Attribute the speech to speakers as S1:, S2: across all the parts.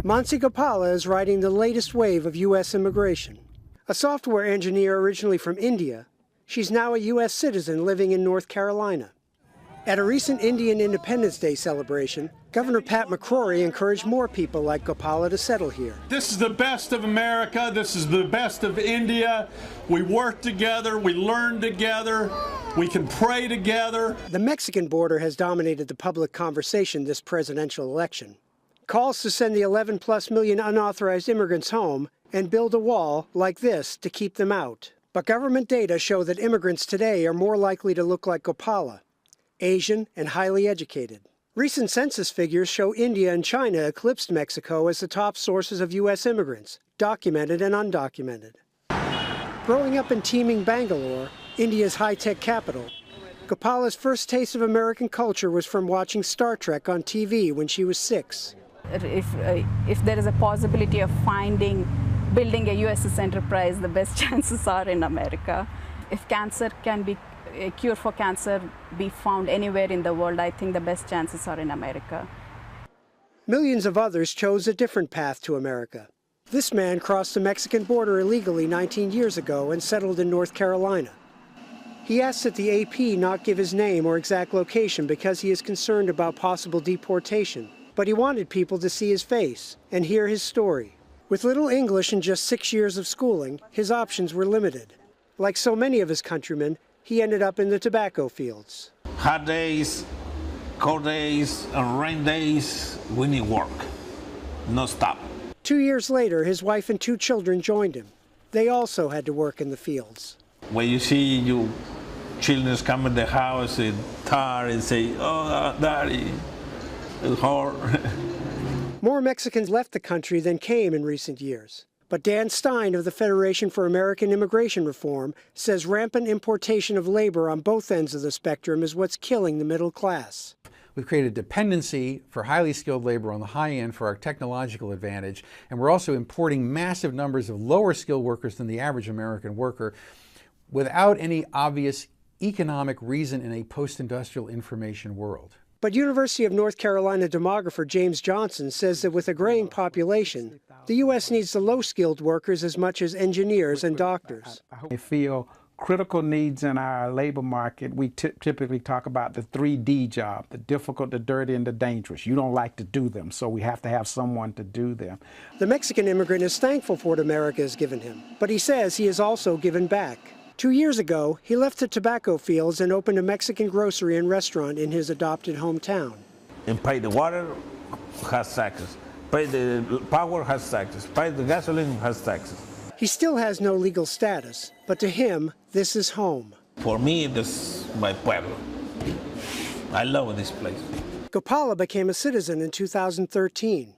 S1: Mansi Gopala is riding the latest wave of U.S. immigration. A software engineer originally from India, she's now a U.S. citizen living in North Carolina. At a recent Indian Independence Day celebration, Governor Pat McCrory encouraged more people like Gopala to settle here.
S2: This is the best of America. This is the best of India. We work together. We learn together. We can pray together.
S1: The Mexican border has dominated the public conversation this presidential election. Calls to send the 11+ million unauthorized immigrants home and build a wall like this to keep them out. But government data show that immigrants today are more likely to look like Gopala, Asian and highly educated. Recent census figures show India and China eclipsed Mexico as the top sources of U.S. immigrants, documented and undocumented. Growing up in teeming Bangalore, India's high-tech capital, Gopala's first taste of American culture was from watching Star Trek on TV when she was 6.
S3: If there is a possibility of building a USS Enterprise, the best chances are in America. If a cure for cancer be found anywhere in the world, I think the best chances are in America.
S1: Millions of others chose a different path to America. This man crossed the Mexican border illegally 19 years ago and settled in North Carolina. He asked that the AP not give his name or exact location because he is concerned about possible deportation. But he wanted people to see his face and hear his story. With little English and just 6 years of schooling, his options were limited. Like so many of his countrymen, he ended up in the tobacco fields.
S4: Hot days, cold days, and rain days, we need work. No stop.
S1: 2 years later, his wife and 2 children joined him. They also had to work in the fields.
S4: When you see your children come in the house and tired and say, "Oh, Daddy, it's hard."
S1: More Mexicans left the country than came in recent years. But Dan Stein of the Federation for American Immigration Reform says rampant importation of labor on both ends of the spectrum is what's killing the middle class.
S5: We've created dependency for highly skilled labor on the high end for our technological advantage, and we're also importing massive numbers of lower skilled workers than the average American worker without any obvious economic reason in a post-industrial information world.
S1: But University of North Carolina demographer James Johnson says that with a graying population, the U.S. needs the low-skilled workers as much as engineers and doctors.
S6: I feel critical needs in our labor market. We typically talk about the 3D job, the difficult, the dirty, and the dangerous. You don't like to do them, so we have to have someone to do them.
S1: The Mexican immigrant is thankful for what America has given him, but he says he has also given back. 2 years ago, he left the tobacco fields and opened a Mexican grocery and restaurant in his adopted hometown.
S4: And pay the water has taxes. Pay the power has taxes. Pay the gasoline has taxes.
S1: He still has no legal status, but to him, this is home.
S4: For me, this is my pueblo. I love this place.
S1: Gopala became a citizen in 2013.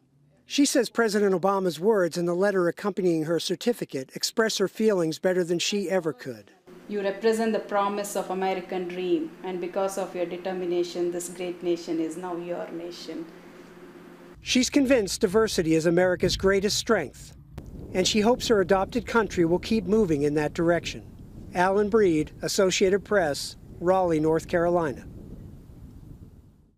S1: She says President Obama's words in the letter accompanying her certificate express her feelings better than she ever could.
S3: You represent the promise of American dream, and because of your determination, this great nation is now your nation.
S1: She's convinced diversity is America's greatest strength, and she hopes her adopted country will keep moving in that direction. Alan Breed, Associated Press, Raleigh, North Carolina.